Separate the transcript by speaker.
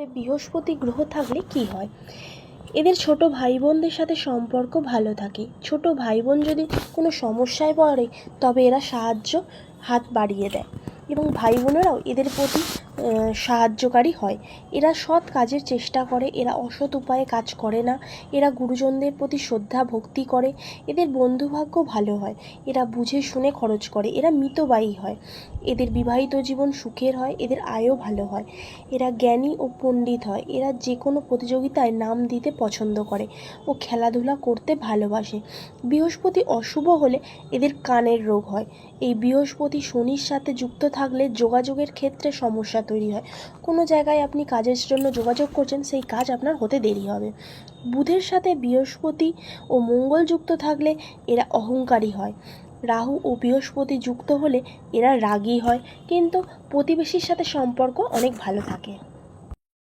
Speaker 1: ঘরে বৃহস্পতি গ্রহ থাকলে কি হয়? এদের ছোট ভাই বোনদের সাথে সম্পর্ক ভালো থাকে। ছোট ভাই বোন যদি কোনো সমস্যায় পড়ে তবে এরা সাহায্য হাত বাড়িয়ে দেয় এবং ভাই বোনেরাও এদের প্রতি সাহায্যকারী হয়। এরা সৎ কাজের চেষ্টা করে, এরা অসৎ উপায়ে কাজ করে না, এরা গুরুজনদের প্রতি শ্রদ্ধা ভক্তি করে, এদের বন্ধুভাগ্য ভালো হয়, এরা বুঝে শুনে খরচ করে, এরা মিতব্যয়ী হয়, এদের বিবাহিত জীবন সুখের হয়, এদের আয়ও ভালো হয়, এরা জ্ঞানী ও পণ্ডিত হয়, এরা যে কোনো প্রতিযোগিতায় নাম দিতে পছন্দ করে ও খেলাধুলা করতে ভালোবাসে। বৃহস্পতি অশুভ হলে এদের কানের রোগ হয়। এই বৃহস্পতি শনির সাথে যুক্ত থাকলে যোগাযোগের ক্ষেত্রে সমস্যা তৈরি হয়। কোনো জায়গায় আপনি কাজের জন্য যোগাযোগ করছেন, সেই কাজ আপনার হতে দেরি হবে। বুধের সাথে বৃহস্পতি ও মঙ্গল যুক্ত থাকলে এরা অহংকারী হয়। রাহু ও বৃহস্পতি যুক্ত হলে এরা রাগী হয়, কিন্তু প্রতিবেশীর সাথে সম্পর্ক অনেক ভালো থাকে।